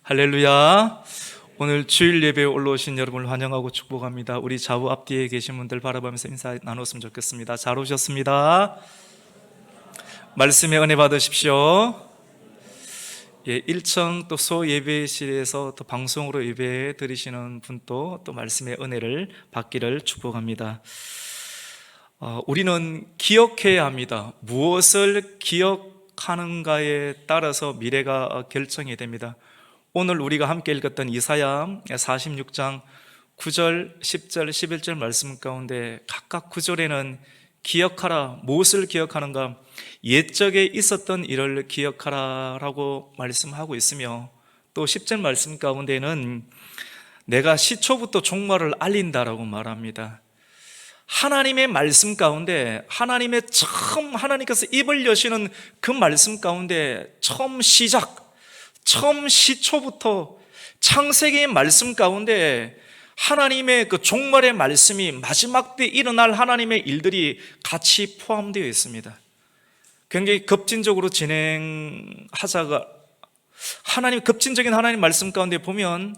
할렐루야. 오늘 주일 예배에 올라오신 여러분을 환영하고 축복합니다. 우리 좌우 앞뒤에 계신 분들 바라보면서 인사 나눴으면 좋겠습니다. 잘 오셨습니다. 말씀의 은혜 받으십시오. 1층 또 소예배실에서 또 방송으로 예배 드리시는 분도 또 말씀의 은혜를 받기를 축복합니다. 우리는 기억해야 합니다. 무엇을 기억하는가에 따라서 미래가 결정이 됩니다. 오늘 우리가 함께 읽었던 이사야 46장 9절, 10절, 11절 말씀 가운데 각각 9절에는 기억하라, 무엇을 기억하는가? 옛적에 있었던 일을 기억하라 라고 말씀하고 있으며, 또 10절 말씀 가운데는 내가 시초부터 종말을 알린다라고 말합니다. 하나님의 말씀 가운데, 하나님께서 입을 여시는 그 말씀 가운데 처음 시초부터 창세기의 말씀 가운데 하나님의 그 종말의 말씀이 마지막 때 일어날 하나님의 일들이 같이 포함되어 있습니다. 굉장히 급진적으로 진행하자가 급진적인 하나님 말씀 가운데 보면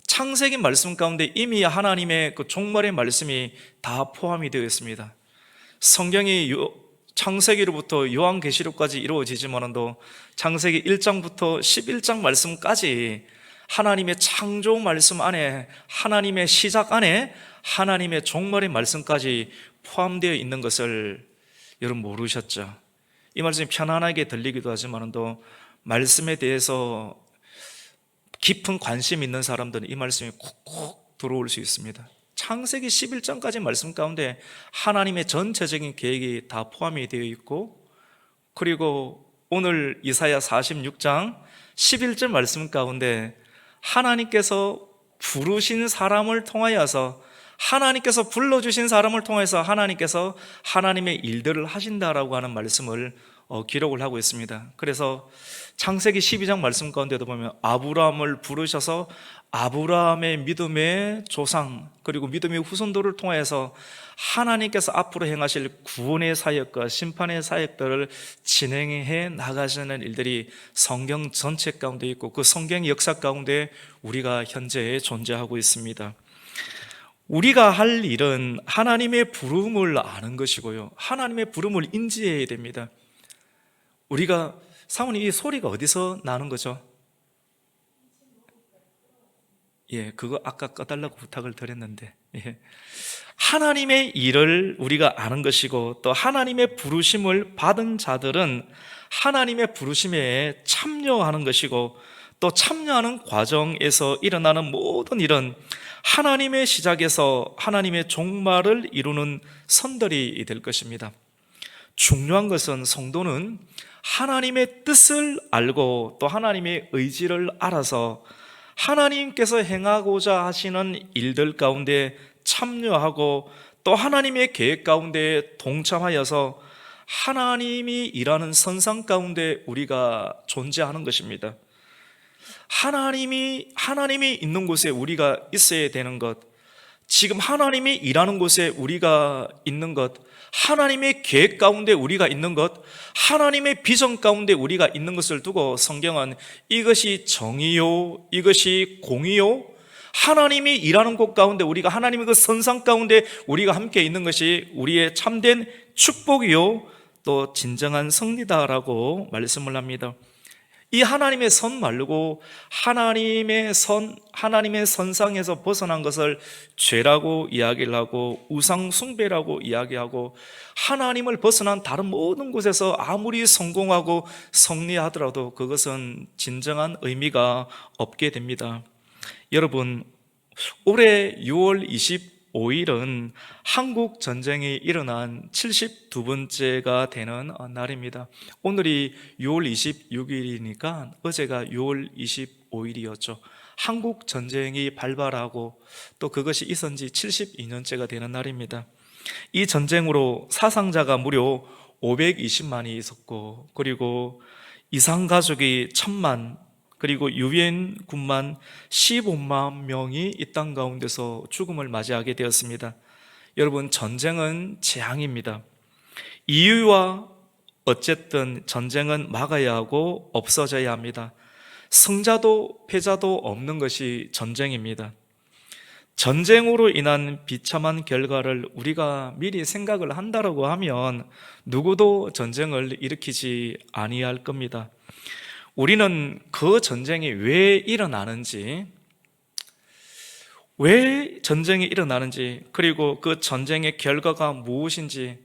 창세기 말씀 가운데 이미 하나님의 그 종말의 말씀이 다 포함이 되어 있습니다. 성경이 창세기로부터 요한계시록까지 이루어지지만도 창세기 1장부터 11장 말씀까지 하나님의 창조 말씀 안에, 하나님의 시작 안에 하나님의 종말의 말씀까지 포함되어 있는 것을 여러분 모르셨죠? 이 말씀이 편안하게 들리기도 하지만도 말씀에 대해서 깊은 관심 있는 사람들은 이 말씀이 콕콕 들어올 수 있습니다. 창세기 11장까지 말씀 가운데 하나님의 전체적인 계획이 다 포함이 되어 있고, 그리고 오늘 이사야 46장 11절 말씀 가운데 하나님께서 부르신 사람을 통하여서, 하나님께서 불러주신 사람을 통해서 하나님께서 하나님의 일들을 하신다라고 하는 말씀을 기록을 하고 있습니다. 그래서 창세기 12장 말씀 가운데도 보면 아브라함을 부르셔서 아브라함의 믿음의 조상, 그리고 믿음의 후손들을 통해서 하나님께서 앞으로 행하실 구원의 사역과 심판의 사역들을 진행해 나가시는 일들이 성경 전체 가운데 있고, 그 성경의 역사 가운데 우리가 현재 존재하고 있습니다. 우리가 할 일은 하나님의 부름을 아는 것이고요, 하나님의 부름을 인지해야 됩니다. 사모님, 이 소리가 어디서 나는 거죠? 그거 아까 꺼달라고 부탁을 드렸는데, 하나님의 일을 우리가 아는 것이고, 또 하나님의 부르심을 받은 자들은 하나님의 부르심에 참여하는 것이고, 또 참여하는 과정에서 일어나는 모든 일은 하나님의 시작에서 하나님의 종말을 이루는 선들이 될 것입니다. 중요한 것은 성도는 하나님의 뜻을 알고 또 하나님의 의지를 알아서 하나님께서 행하고자 하시는 일들 가운데 참여하고, 또 하나님의 계획 가운데 동참하여서 하나님이 일하는 선상 가운데 우리가 존재하는 것입니다. 하나님이 있는 곳에 우리가 있어야 되는 것, 지금 하나님이 일하는 곳에 우리가 있는 것, 하나님의 계획 가운데 우리가 있는 것, 하나님의 비전 가운데 우리가 있는 것을 두고 성경은 이것이 정의요, 이것이 공의요, 하나님이 일하는 곳 가운데 우리가 하나님의 그 선상 가운데 우리가 함께 있는 것이 우리의 참된 축복이요, 또 진정한 승리다라고 말씀을 합니다. 이 하나님의 선 말고 하나님의 선상에서 벗어난 것을 죄라고 이야기를 하고 우상 숭배라고 이야기하고, 하나님을 벗어난 다른 모든 곳에서 아무리 성공하고 승리하더라도 그것은 진정한 의미가 없게 됩니다. 여러분, 올해 6월 25일은 한국 전쟁이 일어난 72번째가 되는 날입니다. 오늘이 6월 26일이니까 어제가 6월 25일이었죠. 한국 전쟁이 발발하고 또 그것이 있은 지 72년째가 되는 날입니다. 이 전쟁으로 사상자가 무려 520만이 있었고, 그리고 이산가족이 1000만, 그리고 유엔 군만 15만 명이 이 땅 가운데서 죽음을 맞이하게 되었습니다. 여러분, 전쟁은 재앙입니다. 이유와 어쨌든 전쟁은 막아야 하고 없어져야 합니다. 승자도 패자도 없는 것이 전쟁입니다. 전쟁으로 인한 비참한 결과를 우리가 미리 생각을 한다라고 하면 누구도 전쟁을 일으키지 아니할 겁니다. 우리는 그 전쟁이 왜 일어나는지, 그리고 그 전쟁의 결과가 무엇인지,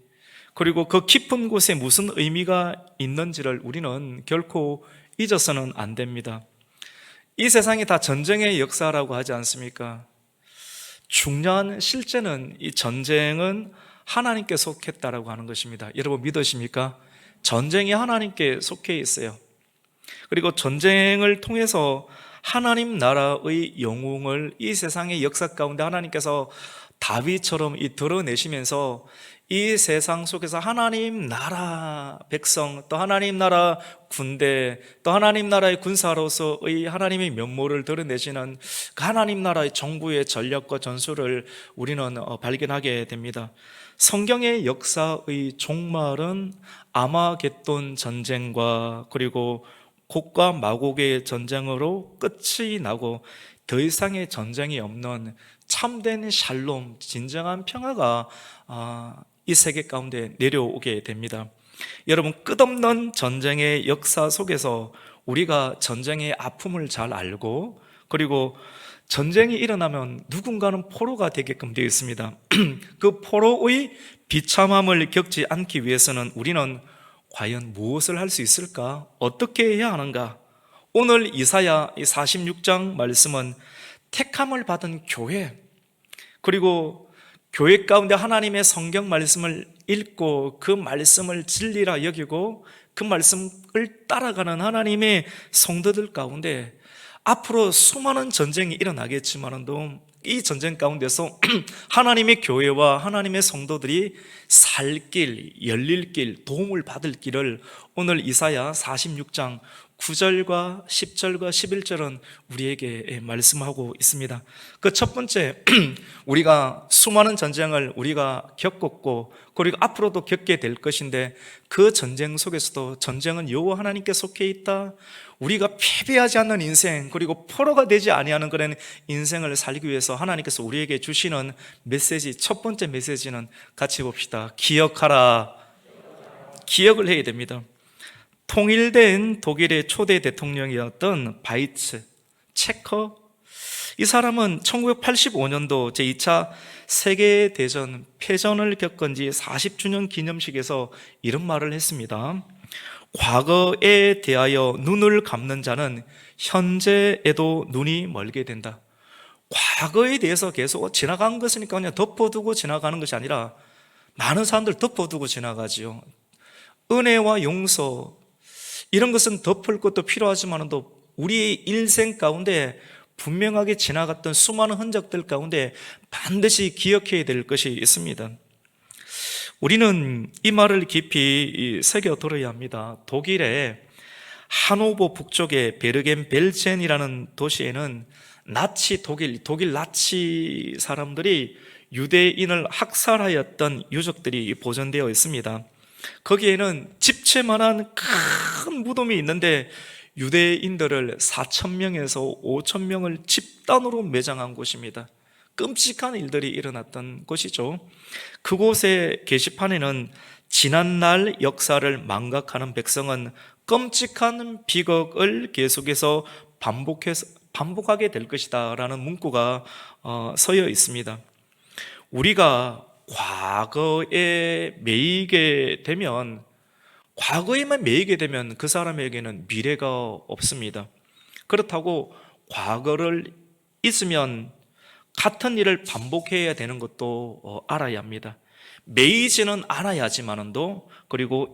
그리고 그 깊은 곳에 무슨 의미가 있는지를 우리는 결코 잊어서는 안 됩니다. 이 세상이 다 전쟁의 역사라고 하지 않습니까? 중요한 실제는 이 전쟁은 하나님께 속했다라고 하는 것입니다. 여러분 믿으십니까? 전쟁이 하나님께 속해 있어요. 그리고 전쟁을 통해서 하나님 나라의 영웅을 이 세상의 역사 가운데 하나님께서 다윗처럼 드러내시면서 이 세상 속에서 하나님 나라 백성, 또 하나님 나라 군대, 또 하나님 나라의 군사로서의 하나님의 면모를 드러내시는 그 하나님 나라의 정부의 전략과 전술을 우리는 발견하게 됩니다. 성경의 역사의 종말은 아마겟돈 전쟁과 그리고 곡과 마곡의 전쟁으로 끝이 나고 더 이상의 전쟁이 없는 참된 샬롬, 진정한 평화가 이 세계 가운데 내려오게 됩니다. 여러분, 끝없는 전쟁의 역사 속에서 우리가 전쟁의 아픔을 잘 알고, 그리고 전쟁이 일어나면 누군가는 포로가 되게끔 되어 있습니다. 그 포로의 비참함을 겪지 않기 위해서는 우리는 과연 무엇을 할 수 있을까? 어떻게 해야 하는가? 오늘 이사야 46장 말씀은 택함을 받은 교회, 그리고 교회 가운데 하나님의 성경 말씀을 읽고 그 말씀을 진리라 여기고 그 말씀을 따라가는 하나님의 성도들 가운데 앞으로 수많은 전쟁이 일어나겠지만도 이 전쟁 가운데서 하나님의 교회와 하나님의 성도들이 살 길, 열릴 길, 도움을 받을 길을 오늘 이사야 46장 9절과 10절과 11절은 우리에게 말씀하고 있습니다. 그 첫 번째, 우리가 수많은 전쟁을 우리가 겪었고 그리고 앞으로도 겪게 될 것인데 그 전쟁 속에서도 전쟁은 여호와 하나님께 속해 있다. 우리가 패배하지 않는 인생, 그리고 포로가 되지 아니하는 그런 인생을 살기 위해서 하나님께서 우리에게 주시는 메시지, 첫 번째 메시지는 같이 봅시다. 기억하라. 기억을 해야 됩니다. 통일된 독일의 초대 대통령이었던 바이츠 체커, 이 사람은 1985년도 제2차 세계대전 패전을 겪은 지 40주년 기념식에서 이런 말을 했습니다. 과거에 대하여 눈을 감는 자는 현재에도 눈이 멀게 된다. 과거에 대해서 계속 지나간 것이니까 그냥 덮어두고 지나가는 것이 아니라 많은 사람들 덮어두고 지나가지요. 은혜와 용서, 이런 것은 덮을 것도 필요하지만도 우리의 일생 가운데 분명하게 지나갔던 수많은 흔적들 가운데 반드시 기억해야 될 것이 있습니다. 우리는 이 말을 깊이 새겨들어야 합니다. 독일의 하노버 북쪽의 베르겐 벨젠이라는 도시에는 독일 나치 사람들이 유대인을 학살하였던 유적들이 보존되어 있습니다. 거기에는 집채만한 큰 무덤이 있는데 유대인들을 4,000명에서 5,000명을 집단으로 매장한 곳입니다. 끔찍한 일들이 일어났던 곳이죠. 그곳의 게시판에는 지난날 역사를 망각하는 백성은 끔찍한 비극을 계속해서 반복하게 될 것이다 라는 문구가 서여 있습니다. 우리가 과거에만 매이게 되면 그 사람에게는 미래가 없습니다. 그렇다고 과거를 잊으면 같은 일을 반복해야 되는 것도 알아야 합니다. 매이지는 않아야지만도, 그리고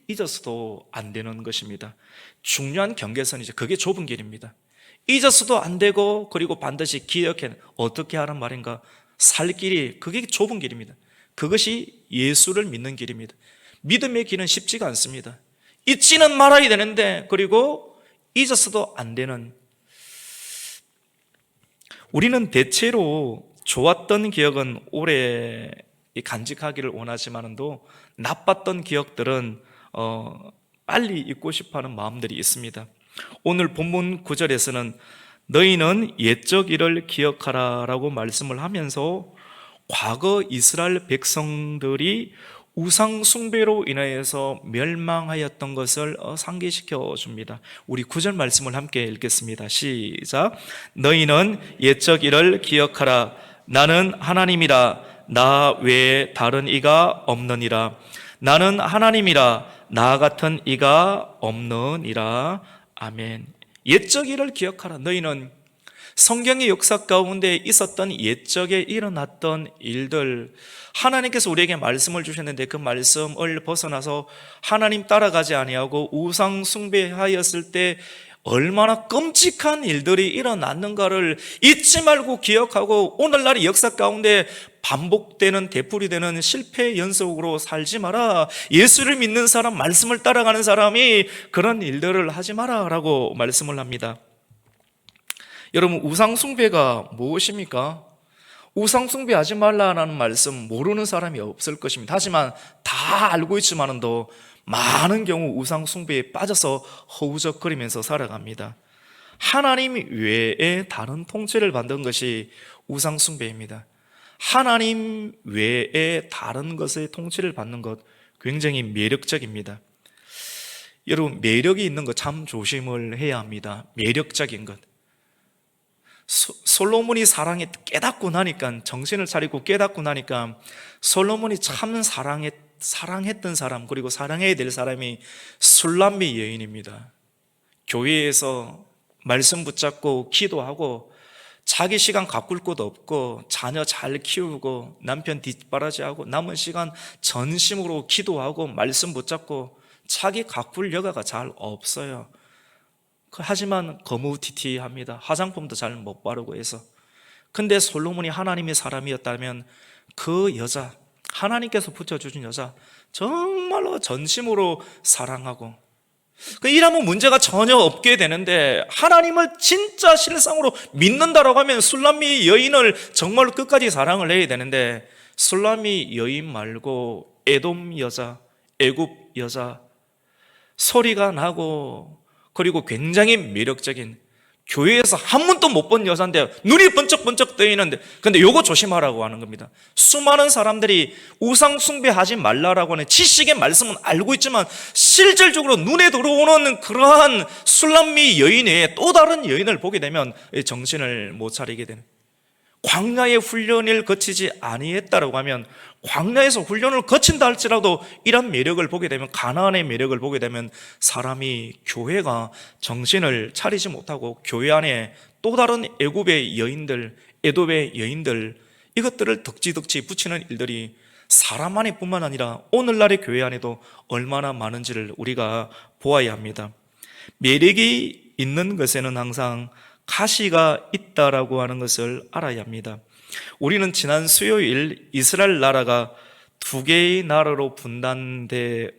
잊어서도 안 되는 것입니다. 중요한 경계선이죠. 그게 좁은 길입니다. 잊어서도 안 되고, 그리고 반드시 기억해. 어떻게 하는 말인가? 살 길이, 그게 좁은 길입니다. 그것이 예수를 믿는 길입니다. 믿음의 길은 쉽지가 않습니다. 잊지는 말아야 되는데, 그리고 잊어서도 안 되는, 우리는 대체로 좋았던 기억은 오래 간직하기를 원하지만도 나빴던 기억들은 빨리 잊고 싶어하는 마음들이 있습니다. 오늘 본문 9절에서는 너희는 옛적 일을 기억하라 라고 말씀을 하면서 과거 이스라엘 백성들이 우상 숭배로 인하여서 멸망하였던 것을 상기시켜 줍니다. 우리 9절 말씀을 함께 읽겠습니다. 시작. 너희는 옛적 일을 기억하라. 나는 하나님이라. 나 외에 다른 이가 없느니라. 나는 하나님이라. 나 같은 이가 없느니라. 아멘. 옛적 일을 기억하라. 너희는 성경의 역사 가운데 있었던 옛적에 일어났던 일들, 하나님께서 우리에게 말씀을 주셨는데 그 말씀을 벗어나서 하나님 따라가지 아니하고 우상 숭배하였을 때 얼마나 끔찍한 일들이 일어났는가를 잊지 말고 기억하고 오늘날의 역사 가운데 반복되는 되풀이되는 실패 연속으로 살지 마라. 예수를 믿는 사람, 말씀을 따라가는 사람이 그런 일들을 하지 마라 라고 말씀을 합니다. 여러분, 우상 숭배가 무엇입니까? 우상 숭배하지 말라는 말씀 모르는 사람이 없을 것입니다. 하지만 다 알고 있지만도 많은 경우 우상 숭배에 빠져서 허우적거리면서 살아갑니다. 하나님 외에 다른 통치를 받는 것이 우상 숭배입니다. 하나님 외에 다른 것의 통치를 받는 것 굉장히 매력적입니다. 여러분, 매력이 있는 것 참 조심을 해야 합니다. 매력적인 것. 솔로몬이 깨닫고 나니까, 정신을 차리고 깨닫고 나니까 솔로몬이 참 사랑했던 사람, 그리고 사랑해야 될 사람이 술람미 여인입니다. 교회에서 말씀 붙잡고 기도하고 자기 시간 가꿀 곳 없고 자녀 잘 키우고 남편 뒷바라지하고 남은 시간 전심으로 기도하고 말씀 붙잡고 자기 가꿀 여가가 잘 없어요. 하지만 거무튀튀합니다. 화장품도 잘 못 바르고 해서. 근데 솔로몬이 하나님의 사람이었다면 그 여자, 하나님께서 붙여주신 여자 정말로 전심으로 사랑하고, 이라면 문제가 전혀 없게 되는데, 하나님을 진짜 실상으로 믿는다라고 하면 술람미 여인을 정말로 끝까지 사랑을 해야 되는데, 술람미 여인 말고 에돔 여자, 애굽 여자, 소리가 나고 그리고 굉장히 매력적인, 교회에서 한 번도 못 본 여자인데 눈이 번쩍번쩍 뜨이는데, 근데 요거 조심하라고 하는 겁니다. 수많은 사람들이 우상 숭배하지 말라라고 하는 지식의 말씀은 알고 있지만 실질적으로 눈에 들어오는 그러한 술람미 여인 외에 또 다른 여인을 보게 되면 정신을 못 차리게 되는, 광야의 훈련을 거치지 아니했다라고 하면, 광야에서 훈련을 거친다 할지라도 이런 매력을 보게 되면, 가나안의 매력을 보게 되면 사람이, 교회가 정신을 차리지 못하고 교회 안에 또 다른 애굽의 여인들, 에돔의 여인들, 이것들을 덕지덕지 붙이는 일들이 사람 안에 뿐만 아니라 오늘날의 교회 안에도 얼마나 많은지를 우리가 보아야 합니다. 매력이 있는 것에는 항상 가시가 있다라고 하는 것을 알아야 합니다. 우리는 지난 수요일 이스라엘 나라가 두 개의 나라로 분단돼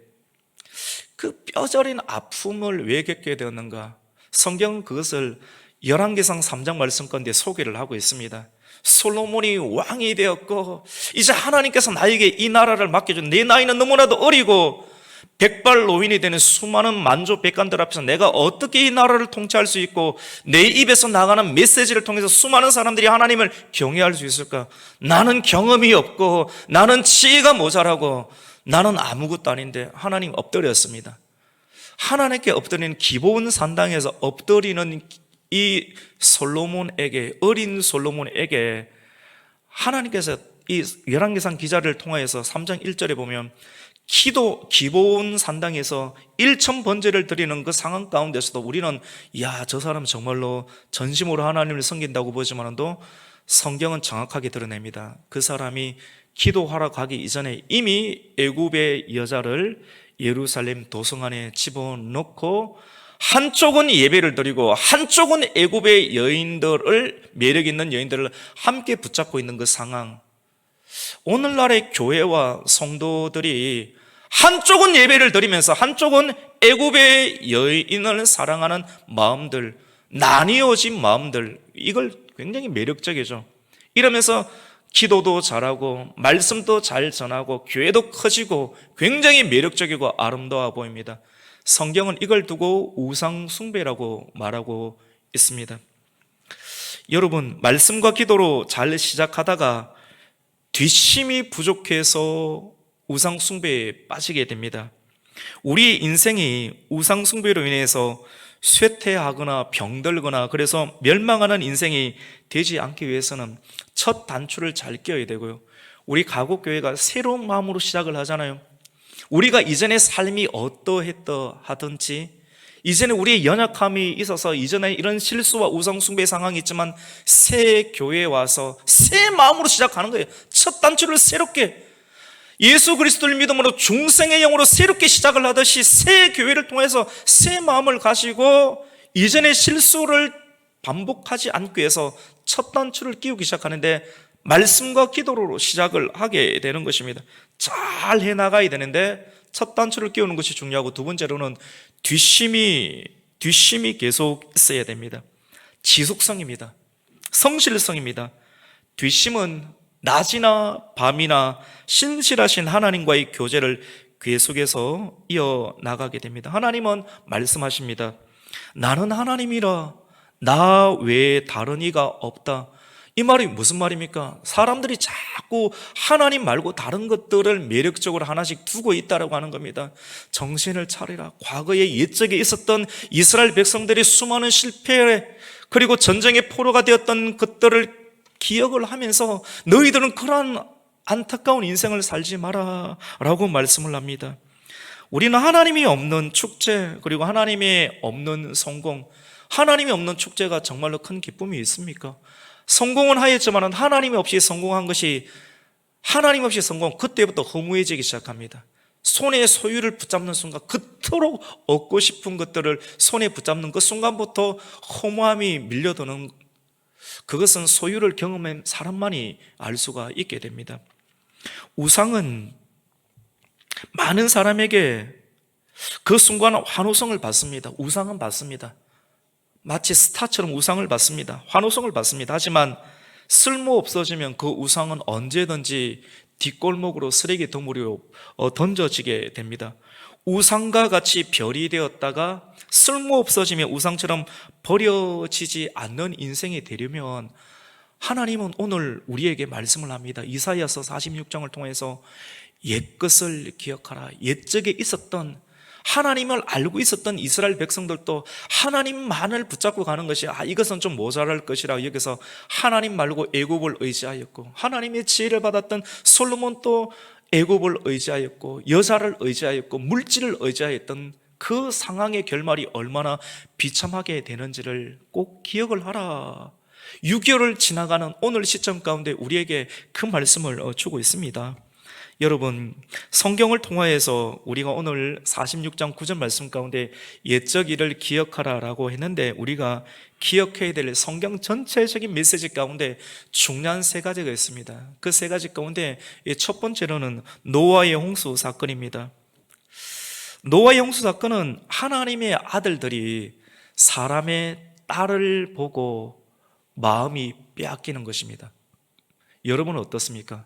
그 뼈저린 아픔을 왜 겪게 되었는가? 성경은 그것을 열왕기상 3장 말씀 가운데 소개를 하고 있습니다. 솔로몬이 왕이 되었고 이제 하나님께서 나에게 이 나라를 맡겨준, 내 나이는 너무나도 어리고 백발 노인이 되는 수많은 만조 백관들 앞에서 내가 어떻게 이 나라를 통치할 수 있고 내 입에서 나가는 메시지를 통해서 수많은 사람들이 하나님을 경외할 수 있을까? 나는 경험이 없고 나는 지혜가 모자라고 나는 아무것도 아닌데 하나님 엎드렸습니다. 하나님께 엎드리는 기본 산당에서 엎드리는 이 솔로몬에게, 어린 솔로몬에게 하나님께서 이 열왕기상 기자를 통하여서 3장 1절에 보면 기본 산당에서 1,000번제를 드리는 그 상황 가운데서도 우리는 저 사람 정말로 전심으로 하나님을 섬긴다고 보지만도 성경은 정확하게 드러냅니다. 그 사람이 기도하러 가기 이전에 이미 애굽의 여자를 예루살렘 도성 안에 집어넣고 한쪽은 예배를 드리고 한쪽은 애굽의 여인들을, 매력 있는 여인들을 함께 붙잡고 있는 그 상황, 오늘날의 교회와 성도들이 한쪽은 예배를 드리면서 한쪽은 애굽의 여인을 사랑하는 마음들, 나뉘어진 마음들, 이걸 굉장히 매력적이죠. 이러면서 기도도 잘하고 말씀도 잘 전하고 교회도 커지고 굉장히 매력적이고 아름다워 보입니다. 성경은 이걸 두고 우상 숭배라고 말하고 있습니다. 여러분, 말씀과 기도로 잘 시작하다가 뒷심이 부족해서 우상 숭배에 빠지게 됩니다. 우리 인생이 우상 숭배로 인해서 쇠퇴하거나 병들거나 그래서 멸망하는 인생이 되지 않기 위해서는 첫 단추를 잘 끼워야 되고요. 우리 가곡교회가 새로운 마음으로 시작을 하잖아요. 우리가 이전의 삶이 어떠했더 하든지, 이전에 우리의 연약함이 있어서 이전에 이런 실수와 우상숭배 상황이 있지만 새 교회에 와서 새 마음으로 시작하는 거예요. 첫 단추를 새롭게, 예수 그리스도를 믿음으로 중생의 영으로 새롭게 시작을 하듯이 새 교회를 통해서 새 마음을 가지고 이전의 실수를 반복하지 않기 위해서 첫 단추를 끼우기 시작하는데, 말씀과 기도로 시작을 하게 되는 것입니다. 잘 해나가야 되는데 첫 단추를 끼우는 것이 중요하고, 두 번째로는 뒷심이 계속 있어야 됩니다. 지속성입니다. 성실성입니다. 뒷심은 낮이나 밤이나 신실하신 하나님과의 교제를 계속해서 이어나가게 됩니다. 하나님은 말씀하십니다. 나는 하나님이라 나 외에 다른 이가 없다. 이 말이 무슨 말입니까? 사람들이 자꾸 하나님 말고 다른 것들을 매력적으로 하나씩 두고 있다라고 하는 겁니다. 정신을 차리라. 과거에 옛적에 있었던 이스라엘 백성들이 수많은 실패 그리고 전쟁의 포로가 되었던 것들을 기억을 하면서 너희들은 그러한 안타까운 인생을 살지 마라 라고 말씀을 합니다. 우리는 하나님이 없는 축제, 그리고 하나님이 없는 성공, 하나님이 없는 축제가 정말로 큰 기쁨이 있습니까? 성공은 하였지만 하나님 없이 성공한 것이, 하나님 없이 성공, 그때부터 허무해지기 시작합니다. 손에 소유를 붙잡는 순간, 그토록 얻고 싶은 것들을 손에 붙잡는 그 순간부터 허무함이 밀려드는, 그것은 소유를 경험한 사람만이 알 수가 있게 됩니다. 우상은 많은 사람에게 그 순간 환호성을 받습니다. 우상은 받습니다. 마치 스타처럼 우상을 받습니다. 환호성을 받습니다. 하지만 쓸모 없어지면 그 우상은 언제든지 뒷골목으로 쓰레기 덩어리로 던져지게 됩니다. 우상과 같이 별이 되었다가 쓸모 없어지면 우상처럼 버려지지 않는 인생이 되려면 하나님은 오늘 우리에게 말씀을 합니다. 이사야서 46장을 통해서 옛것을 기억하라. 옛적에 있었던, 하나님을 알고 있었던 이스라엘 백성들도 하나님만을 붙잡고 가는 것이 이것은 좀 모자랄 것이라 여기서 하나님 말고 애굽을 의지하였고, 하나님의 지혜를 받았던 솔로몬도 애굽을 의지하였고 여자를 의지하였고 물질을 의지하였던 그 상황의 결말이 얼마나 비참하게 되는지를 꼭 기억을 하라. 6개월을 지나가는 오늘 시점 가운데 우리에게 그 말씀을 주고 있습니다. 여러분, 성경을 통하여서 우리가 오늘 46장 9절 말씀 가운데 옛적 일을 기억하라라고 했는데, 우리가 기억해야 될 성경 전체적인 메시지 가운데 중요한 세 가지가 있습니다. 그 세 가지 가운데 첫 번째로는 노아의 홍수 사건입니다. 노아의 홍수 사건은 하나님의 아들들이 사람의 딸을 보고 마음이 빼앗기는 것입니다. 여러분은 어떻습니까?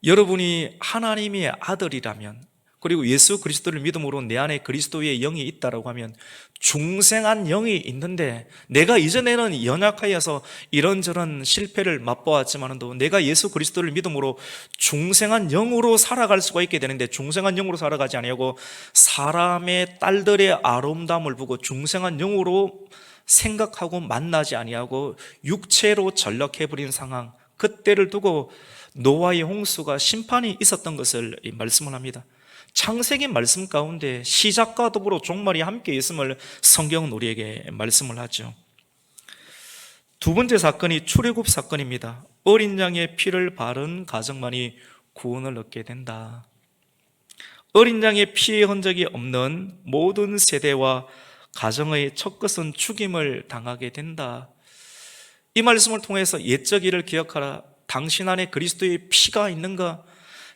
여러분이 하나님의 아들이라면, 그리고 예수 그리스도를 믿음으로 내 안에 그리스도의 영이 있다라고 하면, 중생한 영이 있는데, 내가 이전에는 연약하여서 이런저런 실패를 맛보았지만도 내가 예수 그리스도를 믿음으로 중생한 영으로 살아갈 수가 있게 되는데, 중생한 영으로 살아가지 아니하고 사람의 딸들의 아름다움을 보고 중생한 영으로 생각하고 만나지 아니하고 육체로 전락해버린 상황, 그때를 두고 노아의 홍수가 심판이 있었던 것을 말씀을 합니다. 창세기 말씀 가운데 시작과 더불어 종말이 함께 있음을 성경은 우리에게 말씀을 하죠. 두 번째 사건이 출애굽 사건입니다. 어린 양의 피를 바른 가정만이 구원을 얻게 된다. 어린 양의 피의 흔적이 없는 모든 세대와 가정의 첫 것은 죽임을 당하게 된다. 이 말씀을 통해서 옛적 일을 기억하라. 당신 안에 그리스도의 피가 있는가?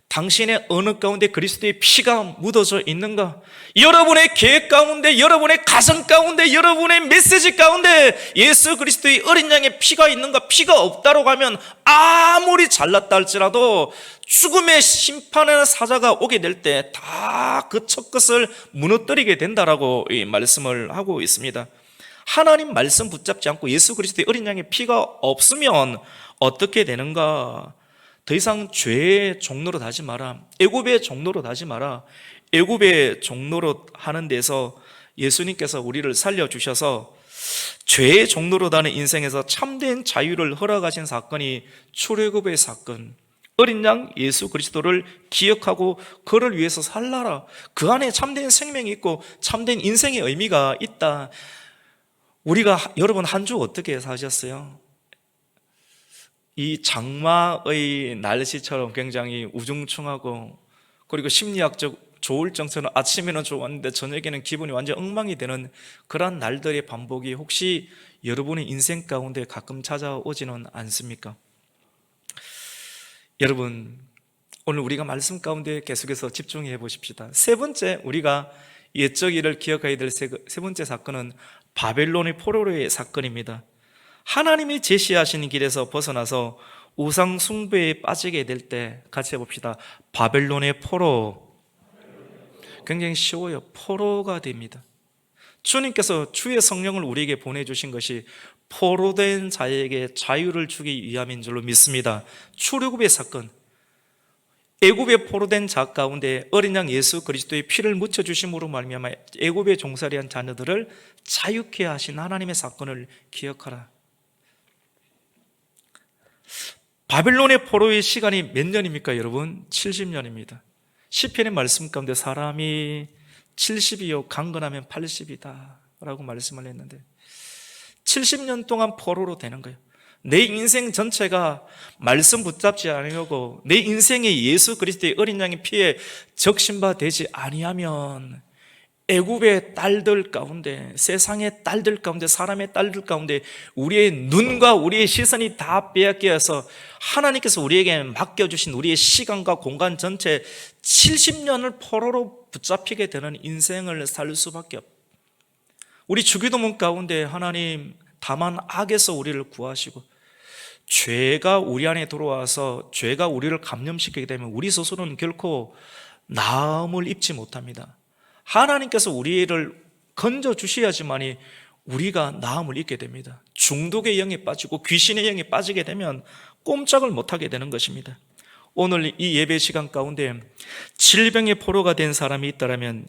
당신의 어느 가운데 그리스도의 피가 묻어져 있는가? 여러분의 계획 가운데, 여러분의 가정 가운데, 여러분의 메시지 가운데 예수 그리스도의 어린 양의 피가 있는가? 피가 없다고 하면 아무리 잘났다 할지라도 죽음의 심판의 사자가 오게 될 때 다 그 첫 것을 무너뜨리게 된다라고 말씀을 하고 있습니다. 하나님 말씀 붙잡지 않고 예수 그리스도의 어린 양의 피가 없으면 어떻게 되는가? 더 이상 죄의 종로로 하지 마라. 애굽의 종로로 하지 마라. 애굽의 종로로 하는 데서 예수님께서 우리를 살려주셔서 죄의 종로로 하는 인생에서 참된 자유를 허락하신 사건이 출애굽의 사건. 어린 양 예수 그리스도를 기억하고 그를 위해서 살라라. 그 안에 참된 생명이 있고 참된 인생의 의미가 있다. 우리가 여러분 한 주 어떻게 사셨어요? 이 장마의 날씨처럼 굉장히 우중충하고 그리고 심리학적 조울증처럼 아침에는 좋았는데 저녁에는 기분이 완전 엉망이 되는 그런 날들의 반복이 혹시 여러분의 인생 가운데 가끔 찾아오지는 않습니까? 여러분, 오늘 우리가 말씀 가운데 계속해서 집중해 보십시다. 세 번째, 우리가 옛적 일을 기억해야 될 세 번째 사건은 바벨론의 포로의 사건입니다. 하나님이 제시하시는 길에서 벗어나서 우상 숭배에 빠지게 될 때 같이 해봅시다. 바벨론의 포로. 굉장히 쉬워요. 포로가 됩니다. 주님께서 주의 성령을 우리에게 보내주신 것이 포로된 자에게 자유를 주기 위함인 줄로 믿습니다. 출애굽의 사건, 애굽의 포로된 자 가운데 어린 양 예수 그리스도의 피를 묻혀주심으로 말미암아 애굽의 종살이한 자녀들을 자유케 하신 하나님의 사건을 기억하라. 바벨론의 포로의 시간이 몇 년입니까 여러분? 70년입니다 시편의 말씀 가운데 사람이 70이요 강건하면 80이다 라고 말씀을 했는데 70년 동안 포로로 되는 거예요. 내 인생 전체가 말씀 붙잡지 않으려고 내 인생이 예수 그리스도의 어린 양의 피에 적신바되지 아니하면 애굽의 딸들 가운데, 세상의 딸들 가운데, 사람의 딸들 가운데 우리의 눈과 우리의 시선이 다 빼앗겨서 하나님께서 우리에게 맡겨주신 우리의 시간과 공간 전체 70년을 포로로 붙잡히게 되는 인생을 살 수밖에 없어요. 우리 주기도문 가운데 하나님 다만 악에서 우리를 구하시고 죄가 우리 안에 들어와서 죄가 우리를 감염시키게 되면 우리 스스로는 결코 나음을 입지 못합니다. 하나님께서 우리를 건져주셔야지만이 우리가 나음을 입게 됩니다. 중독의 영에 빠지고 귀신의 영에 빠지게 되면 꼼짝을 못하게 되는 것입니다. 오늘 이 예배 시간 가운데 질병의 포로가 된 사람이 있다면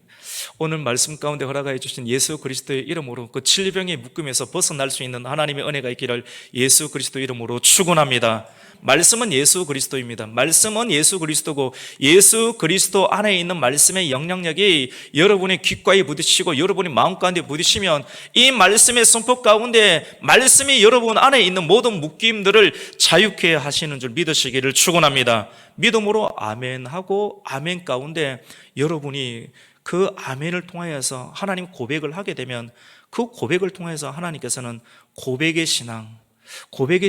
오늘 말씀 가운데 허락해 주신 예수 그리스도의 이름으로 그 질병의 묶음에서 벗어날 수 있는 하나님의 은혜가 있기를 예수 그리스도 이름으로 축원합니다. 말씀은 예수 그리스도입니다. 말씀은 예수 그리스도고 예수 그리스도 안에 있는 말씀의 영향력이 여러분의 귓가에 부딪히고 여러분의 마음 가운데 부딪히면 이 말씀의 선포 가운데 말씀이 여러분 안에 있는 모든 묶임들을 자유케 하시는 줄 믿으시기를 축원합니다. 믿음으로 아멘하고 아멘 가운데 여러분이 그 아멘을 통하여서 하나님 고백을 하게 되면 그 고백을 통해서 하나님께서는 고백의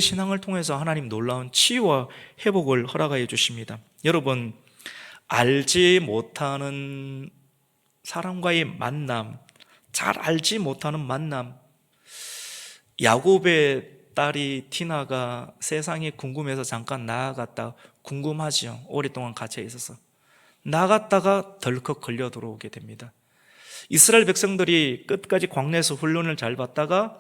신앙을 통해서 하나님 놀라운 치유와 회복을 허락하여 주십니다. 여러분, 알지 못하는 사람과의 만남, 잘 알지 못하는 만남. 야곱의 딸이 디나가 세상에 궁금해서 잠깐 나아갔다. 궁금하지요. 오랫동안 갇혀 있어서 나갔다가 덜컥 걸려 들어오게 됩니다. 이스라엘 백성들이 끝까지 광야에서 훈련을 잘 받다가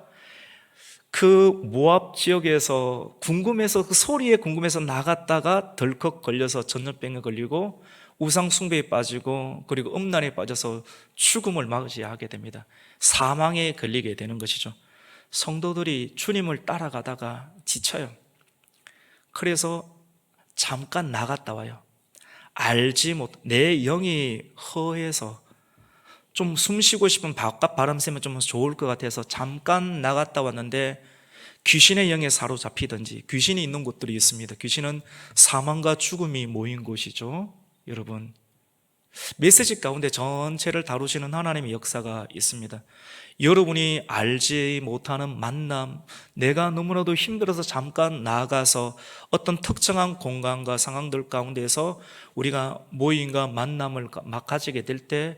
그 모압 지역에서 궁금해서 그 소리에 궁금해서 나갔다가 덜컥 걸려서 전염병에 걸리고 우상 숭배에 빠지고 그리고 음란에 빠져서 죽음을 맞이하게 됩니다. 사망에 걸리게 되는 것이죠. 성도들이 주님을 따라가다가 지쳐요. 그래서 잠깐 나갔다 와요. 내 영이 허해서 좀 숨 쉬고 싶은 바깥 바람 쐬면 좀 좋을 것 같아서 잠깐 나갔다 왔는데 귀신의 영에 사로잡히든지 귀신이 있는 곳들이 있습니다. 귀신은 사망과 죽음이 모인 곳이죠. 여러분, 메시지 가운데 전체를 다루시는 하나님의 역사가 있습니다. 여러분이 알지 못하는 만남, 내가 너무나도 힘들어서 잠깐 나가서 어떤 특정한 공간과 상황들 가운데서 우리가 모임과 만남을 막 가지게 될 때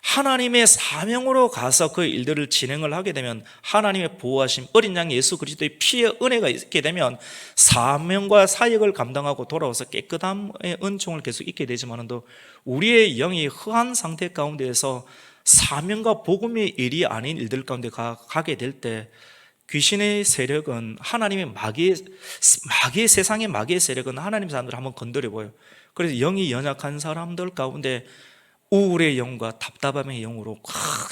하나님의 사명으로 가서 그 일들을 진행을 하게 되면 하나님의 보호하심, 어린 양 예수 그리스도의 피의 은혜가 있게 되면 사명과 사역을 감당하고 돌아와서 깨끗함의 은총을 계속 잊게 되지만도 우리의 영이 허한 상태 가운데에서 사명과 복음의 일이 아닌 일들 가운데 가게 될 때 귀신의 세력은 하나님의 마귀의 세상의 마귀의 세력은 하나님 사람들을 한번 건드려 보여요. 그래서 영이 연약한 사람들 가운데 우울의 영과 답답함의 영으로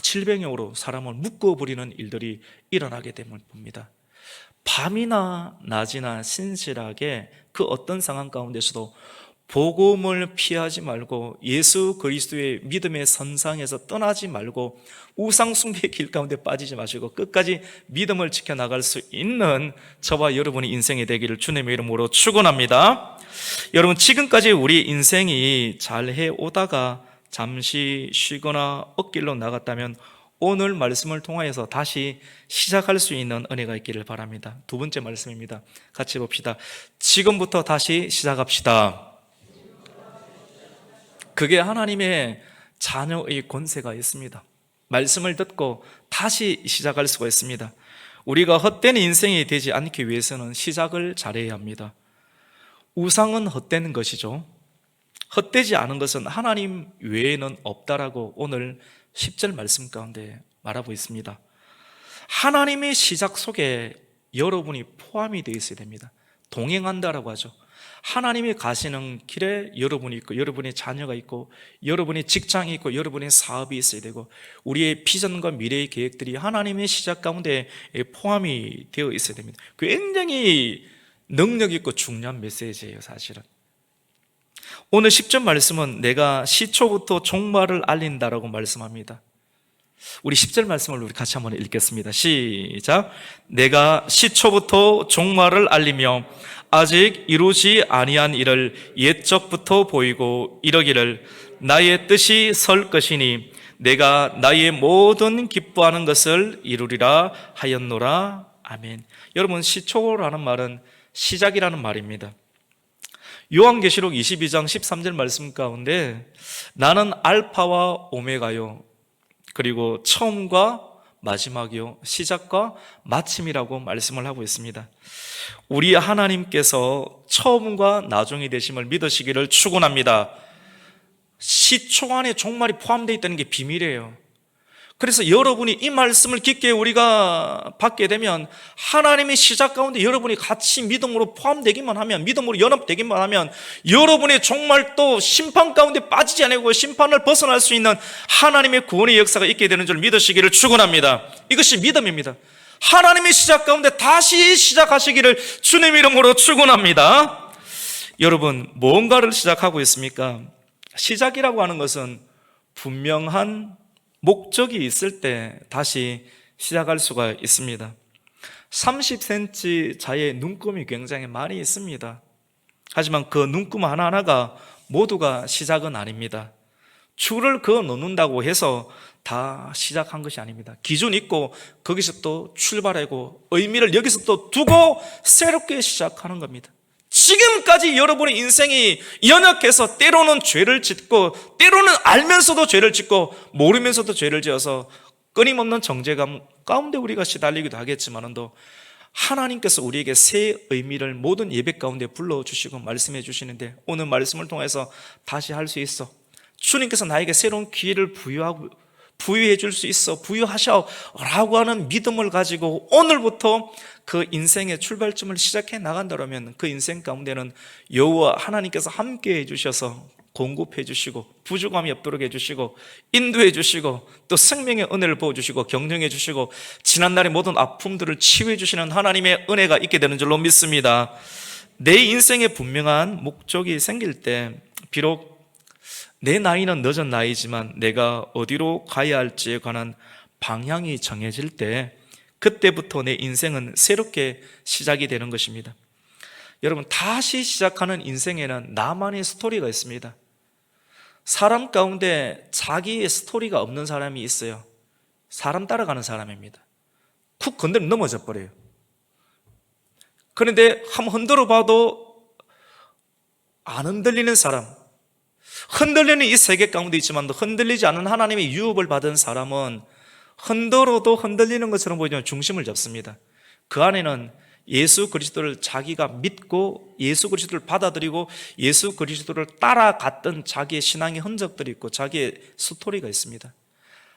질병의 영으로 사람을 묶어버리는 일들이 일어나게 됨을 봅니다. 밤이나 낮이나 신실하게 그 어떤 상황 가운데서도 복음을 피하지 말고 예수 그리스도의 믿음의 선상에서 떠나지 말고 우상 숭배의 길 가운데 빠지지 마시고 끝까지 믿음을 지켜나갈 수 있는 저와 여러분의 인생이 되기를 주님의 이름으로 축원합니다. 여러분, 지금까지 우리 인생이 잘 해오다가 잠시 쉬거나 엇길로 나갔다면 오늘 말씀을 통하여서 다시 시작할 수 있는 은혜가 있기를 바랍니다. 두 번째 말씀입니다. 같이 봅시다. 지금부터 다시 시작합시다. 그게 하나님의 자녀의 권세가 있습니다. 말씀을 듣고 다시 시작할 수가 있습니다. 우리가 헛된 인생이 되지 않기 위해서는 시작을 잘해야 합니다. 우상은 헛되는 것이죠. 헛되지 않은 것은 하나님 외에는 없다라고 오늘 10절 말씀 가운데 말하고 있습니다. 하나님의 시작 속에 여러분이 포함이 되어 있어야 됩니다. 동행한다라고 하죠. 하나님이 가시는 길에 여러분이 있고 여러분의 자녀가 있고 여러분의 직장이 있고 여러분의 사업이 있어야 되고 우리의 비전과 미래의 계획들이 하나님의 시작 가운데 포함이 되어 있어야 됩니다. 굉장히 능력 있고 중요한 메시지예요, 사실은. 오늘 10절 말씀은 내가 시초부터 종말을 알린다라고 말씀합니다. 우리 10절 말씀을 우리 같이 한번 읽겠습니다. 시작. 내가 시초부터 종말을 알리며 아직 이루지 아니한 일을 옛적부터 보이고 이러기를 나의 뜻이 설 것이니 내가 나의 모든 기뻐하는 것을 이루리라 하였노라. 아멘. 여러분, 시초라는 말은 시작이라는 말입니다. 요한계시록 22장 13절 말씀 가운데 나는 알파와 오메가요, 그리고 처음과 마지막이요, 시작과 마침이라고 말씀을 하고 있습니다. 우리 하나님께서 처음과 나중이 되심을 믿으시기를 축원합니다. 시초 안에 종말이 포함되어 있다는 게 비밀이에요. 그래서 여러분이 이 말씀을 깊게 우리가 받게 되면 하나님의 시작 가운데 여러분이 같이 믿음으로 포함되기만 하면, 믿음으로 연합되기만 하면 여러분의 종말도 심판 가운데 빠지지 않고 심판을 벗어날 수 있는 하나님의 구원의 역사가 있게 되는 줄 믿으시기를 축원합니다. 이것이 믿음입니다. 하나님의 시작 가운데 다시 시작하시기를 주님 이름으로 축원합니다. 여러분, 뭔가를 시작하고 있습니까? 시작이라고 하는 것은 분명한 목적이 있을 때 다시 시작할 수가 있습니다. 30cm 자의 눈금이 굉장히 많이 있습니다. 하지만 그 눈금 하나하나가 모두가 시작은 아닙니다. 줄을 그어 놓는다고 해서 다 시작한 것이 아닙니다. 기준 있고 거기서 또 출발하고 의미를 여기서 또 두고 새롭게 시작하는 겁니다. 지금까지 여러분의 인생이 연약해서 때로는 죄를 짓고 때로는 알면서도 죄를 짓고 모르면서도 죄를 지어서 끊임없는 정죄감 가운데 우리가 시달리기도 하겠지만도 하나님께서 우리에게 새 의미를 모든 예배 가운데 불러주시고 말씀해 주시는데 오늘 말씀을 통해서 다시 할 수 있어. 주님께서 나에게 새로운 기회를 부유해 줄 수 있어, 부유하셔 라고 하는 믿음을 가지고 오늘부터 그 인생의 출발점을 시작해 나간다면 그 인생 가운데는 여호와 하나님께서 함께 해주셔서 공급해 주시고 부족함이 없도록 해주시고 인도해 주시고 또 생명의 은혜를 부어주시고 격려해 주시고 지난날의 모든 아픔들을 치유해 주시는 하나님의 은혜가 있게 되는 줄로 믿습니다. 내 인생에 분명한 목적이 생길 때 비록 내 나이는 늦은 나이지만 내가 어디로 가야 할지에 관한 방향이 정해질 때 그때부터 내 인생은 새롭게 시작이 되는 것입니다. 여러분, 다시 시작하는 인생에는 나만의 스토리가 있습니다. 사람 가운데 자기의 스토리가 없는 사람이 있어요. 사람 따라가는 사람입니다. 쿡 건드리면 넘어져 버려요. 그런데 한번 흔들어 봐도 안 흔들리는 사람, 흔들리는 이 세계 가운데 있지만 흔들리지 않은 하나님의 유업을 받은 사람은 흔들어도 흔들리는 것처럼 보이지만 중심을 잡습니다. 그 안에는 예수 그리스도를 자기가 믿고 예수 그리스도를 받아들이고 예수 그리스도를 따라갔던 자기의 신앙의 흔적들이 있고 자기의 스토리가 있습니다.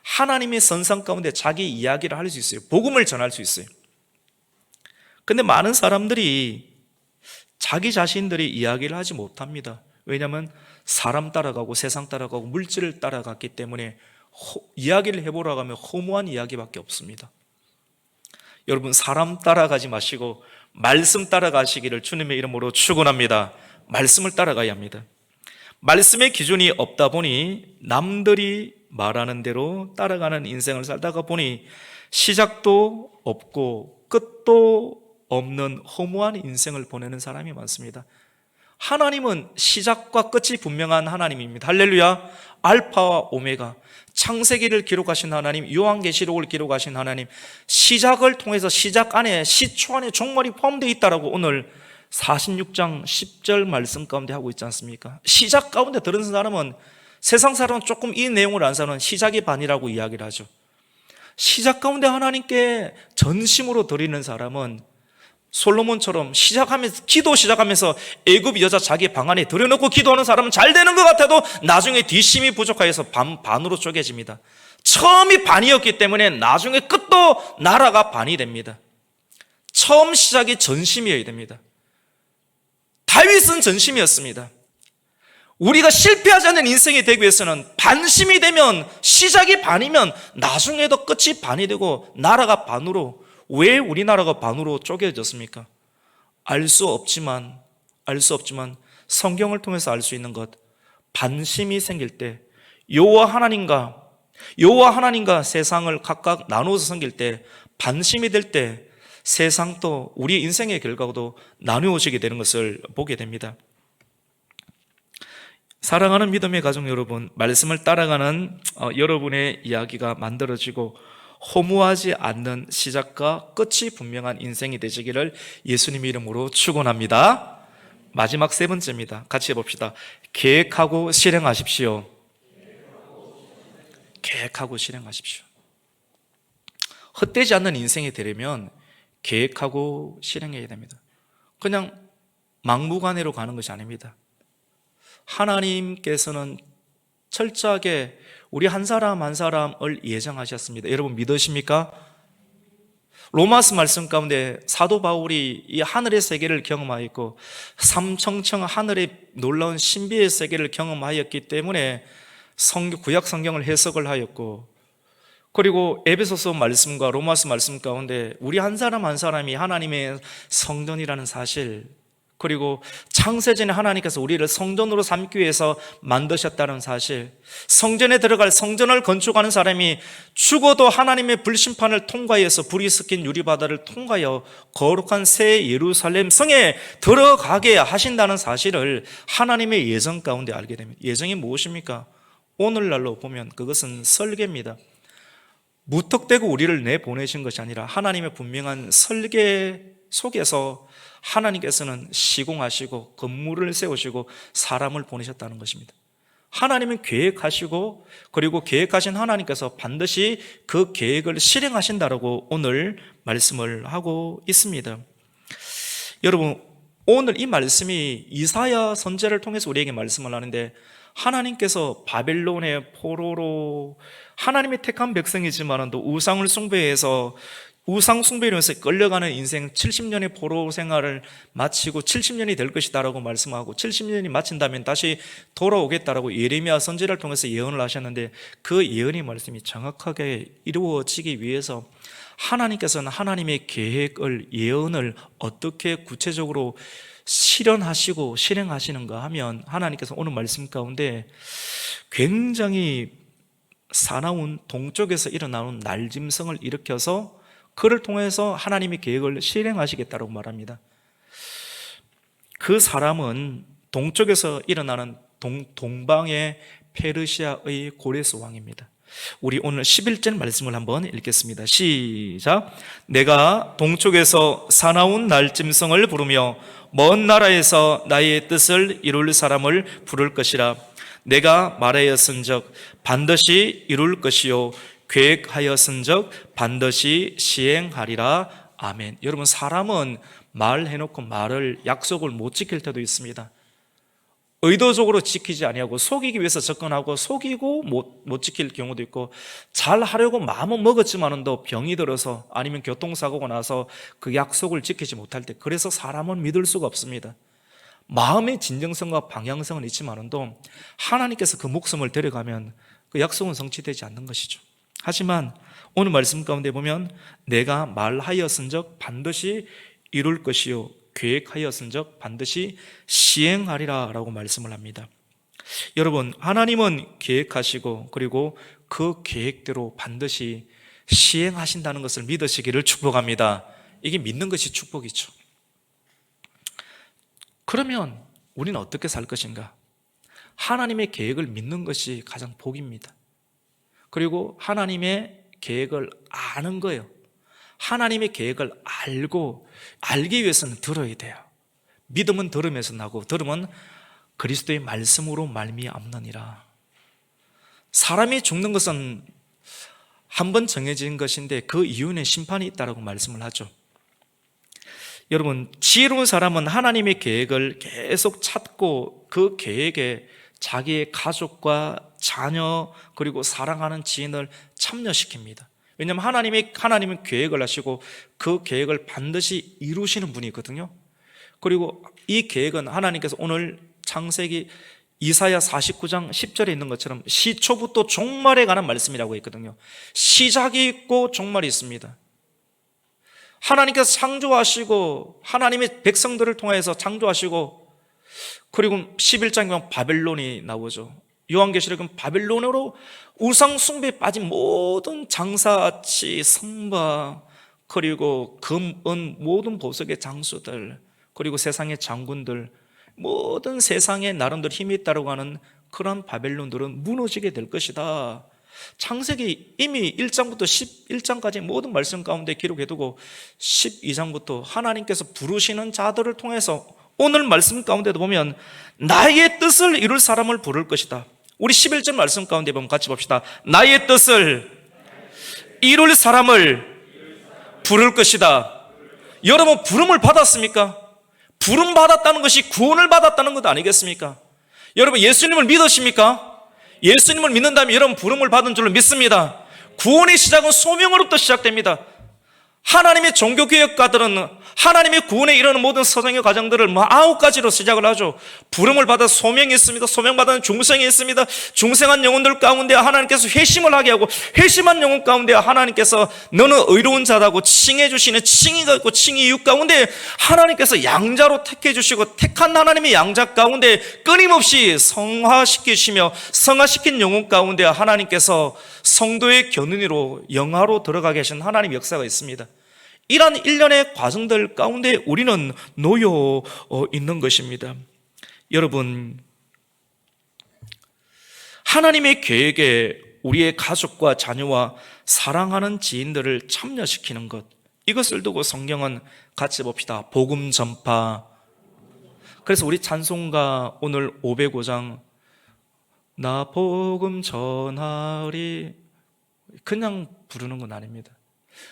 하나님의 선상 가운데 자기 이야기를 할 수 있어요. 복음을 전할 수 있어요. 근데 많은 사람들이 자기 자신들이 이야기를 하지 못합니다. 왜냐하면 사람 따라가고 세상 따라가고 물질을 따라갔기 때문에 이야기를 해보라고 하면 허무한 이야기밖에 없습니다. 여러분, 사람 따라가지 마시고 말씀 따라가시기를 주님의 이름으로 축원합니다. 말씀을 따라가야 합니다. 말씀의 기준이 없다 보니 남들이 말하는 대로 따라가는 인생을 살다가 보니 시작도 없고 끝도 없는 허무한 인생을 보내는 사람이 많습니다. 하나님은 시작과 끝이 분명한 하나님입니다. 할렐루야. 알파와 오메가, 창세기를 기록하신 하나님, 요한계시록을 기록하신 하나님, 시작을 통해서 시작 안에, 시초 안에 종말이 포함되어 있다라고 오늘 46장 10절 말씀 가운데 하고 있지 않습니까? 시작 가운데 들은 사람은, 세상 사람은 조금 이 내용을 안 사는 시작이 반이라고 이야기를 하죠. 시작 가운데 하나님께 전심으로 드리는 사람은 솔로몬처럼 기도 시작하면서 애굽 여자 자기 방 안에 들여놓고 기도하는 사람은 잘 되는 것 같아도 나중에 뒷심이 부족하여서 반으로 쪼개집니다. 처음이 반이었기 때문에 나중에 끝도 나라가 반이 됩니다. 처음 시작이 전심이어야 됩니다. 다윗은 전심이었습니다. 우리가 실패하지 않는 인생이 되기 위해서는 반심이 되면, 시작이 반이면 나중에도 끝이 반이 되고 나라가 반으로. 왜 우리나라가 반으로 쪼개졌습니까? 알 수 없지만 성경을 통해서 알 수 있는 것, 반심이 생길 때 여호와 하나님과 세상을 각각 나누어서 섬길 때, 반심이 될 때 세상도 우리 인생의 결과도 나누어지게 되는 것을 보게 됩니다. 사랑하는 믿음의 가족 여러분, 말씀을 따라가는 여러분의 이야기가 만들어지고 허무하지 않는 시작과 끝이 분명한 인생이 되시기를 예수님 이름으로 축원합니다. 마지막 세 번째입니다. 같이 해봅시다. 계획하고 실행하십시오. 계획하고 실행하십시오. 헛되지 않는 인생이 되려면 계획하고 실행해야 됩니다. 그냥 막무가내로 가는 것이 아닙니다. 하나님께서는 철저하게 우리 한 사람 한 사람을 예정하셨습니다. 여러분 믿으십니까? 로마서 말씀 가운데 사도 바울이 이 하늘의 세계를 경험하였고 삼청청 하늘의 놀라운 신비의 세계를 경험하였기 때문에 구약 성경을 해석을 하였고, 그리고 에베소서 말씀과 로마서 말씀 가운데 우리 한 사람 한 사람이 하나님의 성전이라는 사실, 그리고 창세전에 하나님께서 우리를 성전으로 삼기 위해서 만드셨다는 사실, 성전에 들어갈 성전을 건축하는 사람이 죽어도 하나님의 불심판을 통과해서 불이 섞인 유리바다를 통과하여 거룩한 새 예루살렘 성에 들어가게 하신다는 사실을 하나님의 예정 가운데 알게 됩니다. 예정이 무엇입니까? 오늘날로 보면 그것은 설계입니다. 무턱대고 우리를 내보내신 것이 아니라 하나님의 분명한 설계 속에서 하나님께서는 시공하시고 건물을 세우시고 사람을 보내셨다는 것입니다. 하나님은 계획하시고, 그리고 계획하신 하나님께서 반드시 그 계획을 실행하신다라고 오늘 말씀을 하고 있습니다. 여러분, 오늘 이 말씀이 이사야 선지자를 통해서 우리에게 말씀을 하는데, 하나님께서 바벨론의 포로로 하나님의 택한 백성이지만 또 우상을 숭배해서 우상 숭배로서 끌려가는 인생 70년의 포로 생활을 마치고 70년이 될 것이다라고 말씀하고 70년이 마친다면 다시 돌아오겠다라고 예레미야 선지자를 통해서 예언을 하셨는데, 그 예언의 말씀이 정확하게 이루어지기 위해서 하나님께서는 하나님의 계획을, 예언을 어떻게 구체적으로 실현하시고 실행하시는가 하면, 하나님께서 오늘 말씀 가운데 굉장히 사나운 동쪽에서 일어나는 날짐승을 일으켜서 그를 통해서 하나님의 계획을 실행하시겠다고 말합니다. 그 사람은 동쪽에서 일어나는 동방의 페르시아의 고레스 왕입니다. 우리 오늘 11절 말씀을 한번 읽겠습니다. 시작. 내가 동쪽에서 사나운 날짐승을 부르며 먼 나라에서 나의 뜻을 이룰 사람을 부를 것이라. 내가 말하였은즉 반드시 이룰 것이요 계획하였은즉 반드시 시행하리라. 아멘. 여러분, 사람은 말해놓고 말을 약속을 못 지킬 때도 있습니다. 의도적으로 지키지 아니하고 속이기 위해서 접근하고 속이고 못 지킬 경우도 있고, 잘 하려고 마음은 먹었지만도 병이 들어서 아니면 교통사고가 나서 그 약속을 지키지 못할 때, 그래서 사람은 믿을 수가 없습니다. 마음의 진정성과 방향성은 있지만도 하나님께서 그 목숨을 데려가면 그 약속은 성취되지 않는 것이죠. 하지만 오늘 말씀 가운데 보면 내가 말하였은즉 반드시 이룰 것이요 계획하였은즉 반드시 시행하리라 라고 말씀을 합니다. 여러분, 하나님은 계획하시고 그리고 그 계획대로 반드시 시행하신다는 것을 믿으시기를 축복합니다. 이게 믿는 것이 축복이죠. 그러면 우리는 어떻게 살 것인가? 하나님의 계획을 믿는 것이 가장 복입니다. 그리고 하나님의 계획을 아는 거예요. 하나님의 계획을 알기 위해서는 들어야 돼요. 믿음은 들음에서 나고 들음은 그리스도의 말씀으로 말미암느니라. 사람이 죽는 것은 한 번 정해진 것인데 그 이후에 심판이 있다라고 말씀을 하죠. 여러분, 지혜로운 사람은 하나님의 계획을 계속 찾고 그 계획에 자기의 가족과 자녀 그리고 사랑하는 지인을 참여시킵니다. 왜냐하면 하나님은 계획을 하시고 그 계획을 반드시 이루시는 분이거든요. 그리고 이 계획은 하나님께서 오늘 창세기 이사야 49장 10절에 있는 것처럼 시초부터 종말에 관한 말씀이라고 했거든요. 시작이 있고 종말이 있습니다. 하나님께서 창조하시고 하나님의 백성들을 통해서 창조하시고, 그리고 11장에 보면 바벨론이 나오죠. 요한계시록은 바벨론으로 우상 숭배에 빠진 모든 장사치, 성바, 그리고 금, 은, 모든 보석의 장수들, 그리고 세상의 장군들, 모든 세상에 나름대로 힘이 있다고 하는 그런 바벨론들은 무너지게 될 것이다. 창세기 이미 1장부터 11장까지 모든 말씀 가운데 기록해두고 12장부터 하나님께서 부르시는 자들을 통해서 오늘 말씀 가운데도 보면 나의 뜻을 이룰 사람을 부를 것이다. 우리 11절 말씀 가운데 보면 같이 봅시다. 나의 뜻을 이룰 사람을 부를 것이다. 여러분, 부름을 받았습니까? 부름 받았다는 것이 구원을 받았다는 것 아니겠습니까? 여러분, 예수님을 믿으십니까? 예수님을 믿는다면 여러분 부름을 받은 줄로 믿습니다. 구원의 시작은 소명으로부터 시작됩니다. 하나님의 종교개혁가들은 하나님의 구원에 이르는 모든 서정의 과정들을 9가지로 시작을 하죠. 부름을 받아 소명이 있습니다. 소명받은 중생이 있습니다. 중생한 영혼들 가운데 하나님께서 회심을 하게 하고, 회심한 영혼 가운데 하나님께서 너는 의로운 자라고 칭해 주시는 칭의가 있고, 칭의 이유 가운데 하나님께서 양자로 택해 주시고, 택한 하나님의 양자 가운데 끊임없이 성화시키시며, 성화시킨 영혼 가운데 하나님께서 성도의 견인으로 영화로 들어가게 하신 하나님 역사가 있습니다. 이러한 일련의 과정들 가운데 우리는 놓여 있는 것입니다. 여러분, 하나님의 계획에 우리의 가족과 자녀와 사랑하는 지인들을 참여시키는 것, 이것을 두고 성경은 같이 봅시다. 복음 전파. 그래서 우리 찬송가 오늘 505장 나 복음 전하리 그냥 부르는 건 아닙니다.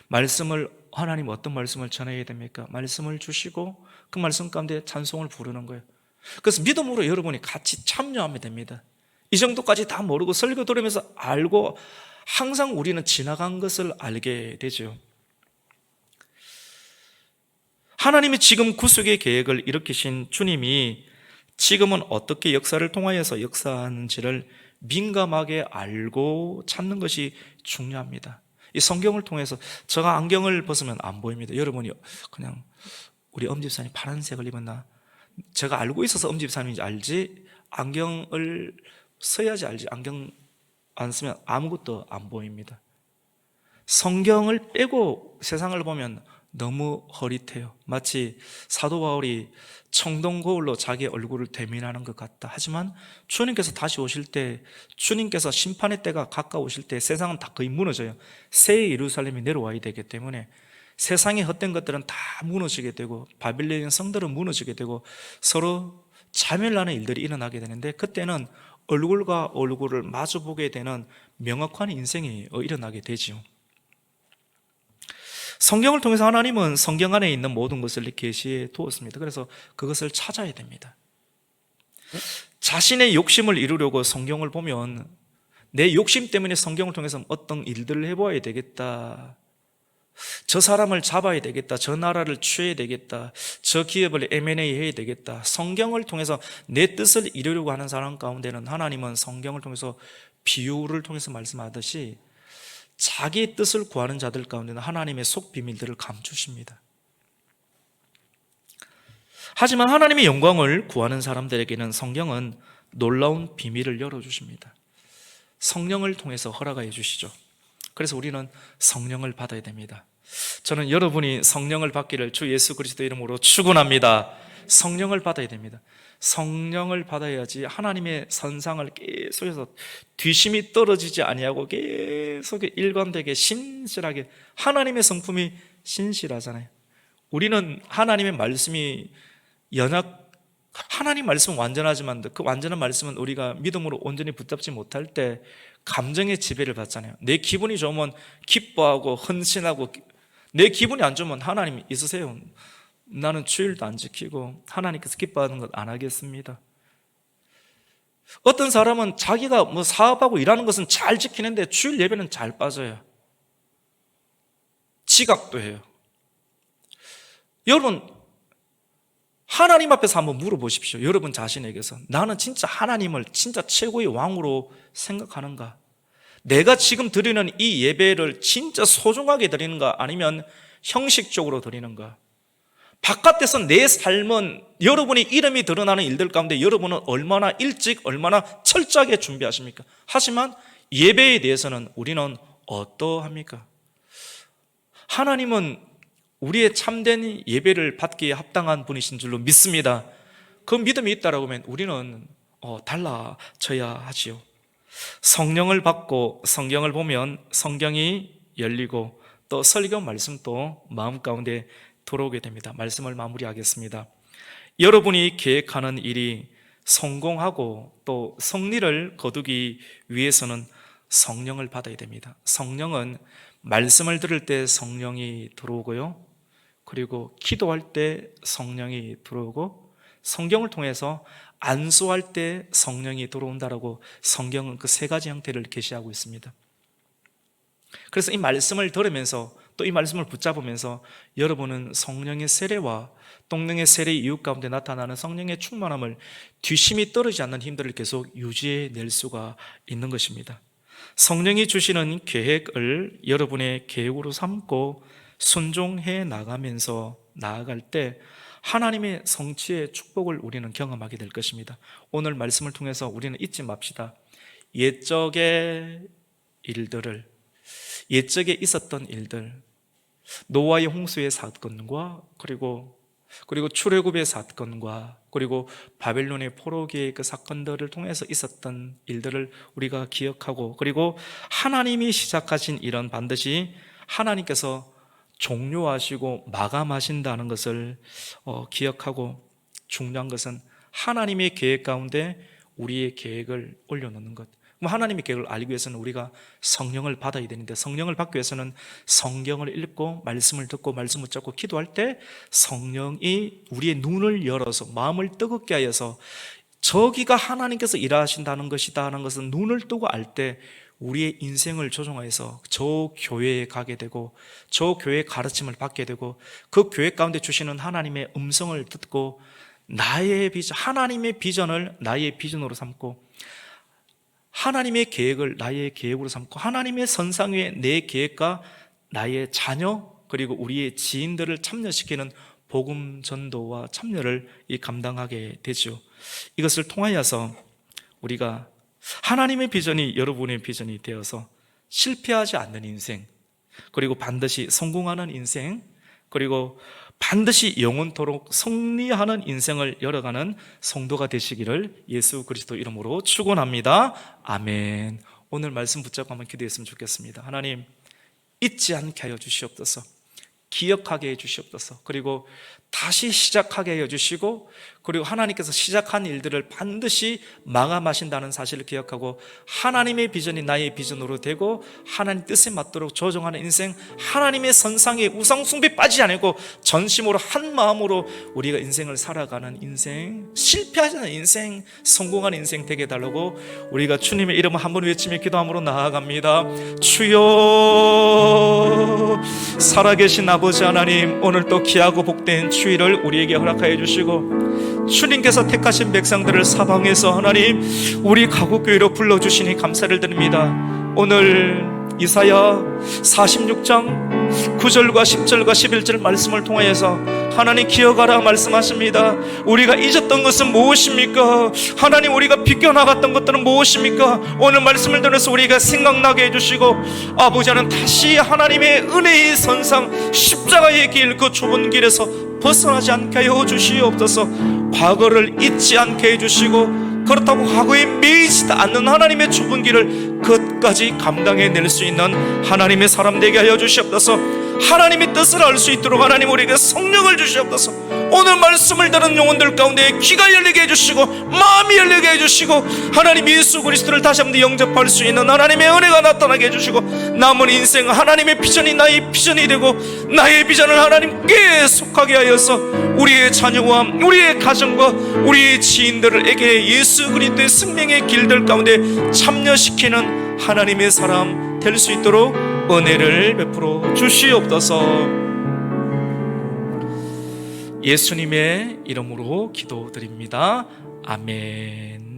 말씀을, 하나님 어떤 말씀을 전해야 됩니까? 말씀을 주시고 그 말씀 가운데 찬송을 부르는 거예요. 그래서 믿음으로 여러분이 같이 참여하면 됩니다. 이 정도까지 다 모르고 설교 들으면서 알고 항상 우리는 지나간 것을 알게 되죠. 하나님이 지금 구속의 계획을 일으키신 주님이 지금은 어떻게 역사를 통하여서 역사하는지를 민감하게 알고 찾는 것이 중요합니다. 이 성경을 통해서 제가 안경을 벗으면 안 보입니다. 여러분이 그냥 우리 엄집사님 파란색을 입었나? 제가 알고 있어서 엄집사님인지 알지, 안경을 써야지 알지, 안경 안 쓰면 아무것도 안 보입니다. 성경을 빼고 세상을 보면 너무 허릿해요. 마치 사도 바울이 청동 거울로 자기 얼굴을 대면하는 것 같다. 하지만 주님께서 다시 오실 때, 주님께서 심판의 때가 가까우실 때 세상은 다 거의 무너져요. 새 예루살렘이 내려와야 되기 때문에 세상의 헛된 것들은 다 무너지게 되고 바빌론 성들은 무너지게 되고 서로 자멸하는 일들이 일어나게 되는데, 그때는 얼굴과 얼굴을 마주보게 되는 명확한 인생이 일어나게 되지요. 성경을 통해서 하나님은 성경 안에 있는 모든 것을 계시해 두었습니다. 그래서 그것을 찾아야 됩니다. 자신의 욕심을 이루려고 성경을 보면 내 욕심 때문에 성경을 통해서 어떤 일들을 해봐야 되겠다, 저 사람을 잡아야 되겠다, 저 나라를 취해야 되겠다, 저 기업을 M&A 해야 되겠다, 성경을 통해서 내 뜻을 이루려고 하는 사람 가운데는 하나님은 성경을 통해서 비유를 통해서 말씀하듯이 자기의 뜻을 구하는 자들 가운데는 하나님의 속 비밀들을 감추십니다. 하지만 하나님의 영광을 구하는 사람들에게는 성경은 놀라운 비밀을 열어주십니다. 성령을 통해서 허락해 주시죠. 그래서 우리는 성령을 받아야 됩니다. 저는 여러분이 성령을 받기를 주 예수 그리스도 이름으로 축원합니다. 성령을 받아야 됩니다. 성령을 받아야지 하나님의 선상을 계속해서 뒤심이 떨어지지 아니하고 계속 일관되게 신실하게, 하나님의 성품이 신실하잖아요. 우리는 하나님의 말씀이 하나님 말씀은 완전하지만 그 완전한 말씀은 우리가 믿음으로 온전히 붙잡지 못할 때 감정의 지배를 받잖아요. 내 기분이 좋으면 기뻐하고 헌신하고, 내 기분이 안 좋으면 하나님 있으세요, 나는 주일도 안 지키고 하나님께서 기뻐하는 것 안 하겠습니다. 어떤 사람은 자기가 사업하고 일하는 것은 잘 지키는데 주일 예배는 잘 빠져요. 지각도 해요. 여러분, 하나님 앞에서 한번 물어보십시오. 여러분 자신에게서 나는 진짜 하나님을 진짜 최고의 왕으로 생각하는가? 내가 지금 드리는 이 예배를 진짜 소중하게 드리는가? 아니면 형식적으로 드리는가? 바깥에서 내 삶은, 여러분이 이름이 드러나는 일들 가운데 여러분은 얼마나 일찍 얼마나 철저하게 준비하십니까? 하지만 예배에 대해서는 우리는 어떠합니까? 하나님은 우리의 참된 예배를 받기에 합당한 분이신 줄로 믿습니다. 그 믿음이 있다라고 하면 우리는 달라져야 하지요. 성령을 받고 성경을 보면 성경이 열리고 또 설교 말씀도 마음 가운데 들어오게 됩니다. 말씀을 마무리하겠습니다. 여러분이 계획하는 일이 성공하고 또 승리를 거두기 위해서는 성령을 받아야 됩니다. 성령은 말씀을 들을 때 성령이 들어오고요, 그리고 기도할 때 성령이 들어오고, 성경을 통해서 안수할 때 성령이 들어온다라고 성경은 그 세 가지 형태를 계시하고 있습니다. 그래서 이 말씀을 들으면서 또 이 말씀을 붙잡으면서 여러분은 성령의 세례와 동능의 세례의 이유 가운데 나타나는 성령의 충만함을 뒤심이 떨어지지 않는 힘들을 계속 유지해낼 수가 있는 것입니다. 성령이 주시는 계획을 여러분의 계획으로 삼고 순종해 나가면서 나아갈 때 하나님의 성취의 축복을 우리는 경험하게 될 것입니다. 오늘 말씀을 통해서 우리는 잊지 맙시다. 옛적의 일들을, 옛적에 있었던 일들, 노아의 홍수의 사건과 그리고 출애굽의 사건과 그리고 바벨론의 포로기의 그 사건들을 통해서 있었던 일들을 우리가 기억하고, 그리고 하나님이 시작하신 일은 반드시 하나님께서 종료하시고 마감하신다는 것을 기억하고, 중요한 것은 하나님의 계획 가운데 우리의 계획을 올려놓는 것. 하나님의 계획을 알기 위해서는 우리가 성령을 받아야 되는데, 성령을 받기 위해서는 성경을 읽고 말씀을 듣고 말씀을 붙잡고 기도할 때 성령이 우리의 눈을 열어서 마음을 뜨겁게 하여서 저기가 하나님께서 일하신다는 것이다 하는 것은 눈을 뜨고 알 때 우리의 인생을 조종하여서 저 교회에 가게 되고 저 교회의 가르침을 받게 되고 그 교회 가운데 주시는 하나님의 음성을 듣고 나의 비전, 하나님의 비전을 나의 비전으로 삼고 하나님의 계획을 나의 계획으로 삼고 하나님의 선상 위에 내 계획과 나의 자녀 그리고 우리의 지인들을 참여시키는 복음 전도와 참여를 감당하게 되죠. 이것을 통하여서 우리가 하나님의 비전이 여러분의 비전이 되어서 실패하지 않는 인생, 그리고 반드시 성공하는 인생, 그리고 반드시 영원토록 승리하는 인생을 열어가는 성도가 되시기를 예수 그리스도 이름으로 축원합니다. 아멘. 오늘 말씀 붙잡고 한번 기도했으면 좋겠습니다. 하나님, 잊지 않게 하여 주시옵소서. 기억하게 해 주시옵소서. 그리고 다시 시작하게 해 주시고, 그리고 하나님께서 시작한 일들을 반드시 마감하신다는 사실을 기억하고, 하나님의 비전이 나의 비전으로 되고 하나님 뜻에 맞도록 조정하는 인생, 하나님의 선상에 우상숭배 빠지지 않고 전심으로 한 마음으로 우리가 인생을 살아가는 인생, 실패하지 않는 인생, 성공하는 인생 되게 해달라고 우리가 주님의 이름을 한번 외치며 기도함으로 나아갑니다. 주여, 살아계신 아버지 하나님, 오늘 또 귀하고 복된 주일을 우리에게 허락하여 주시고, 주님께서 택하신 백성들을 사방에서 하나님 우리 가곡교회로 불러주시니 감사를 드립니다. 오늘 이사야 46장 9절과 10절과 11절 말씀을 통하여서 하나님 기억하라 말씀하십니다. 우리가 잊었던 것은 무엇입니까? 하나님, 우리가 비껴나갔던 것들은 무엇입니까? 오늘 말씀을 들어서 우리가 생각나게 해주시고, 아버지 하나님, 다시 하나님의 은혜의 선상 십자가의 길, 그 좁은 길에서 벗어나지 않게 하여 주시옵소서. 과거를 잊지 않게 해주시고, 그렇다고 과거에 매이지 않는 하나님의 좁은 길을 끝까지 감당해낼 수 있는 하나님의 사람 되게 하여 주시옵소서. 하나님의 뜻을 알 수 있도록 하나님 우리에게 성령을 주시옵소서. 오늘 말씀을 들은 영혼들 가운데 귀가 열리게 해주시고 마음이 열리게 해주시고, 하나님 예수 그리스도를 다시 한번 영접할 수 있는 하나님의 은혜가 나타나게 해주시고, 남은 인생 하나님의 비전이 나의 비전이 되고, 나의 비전을 하나님께 속하게 하여서 우리의 자녀와 우리의 가정과 우리의 지인들에게 예수 그리스도의 생명의 길들 가운데 참여시키는 하나님의 사람 될 수 있도록 은혜를 베풀어 주시옵소서. 예수님의 이름으로 기도드립니다. 아멘.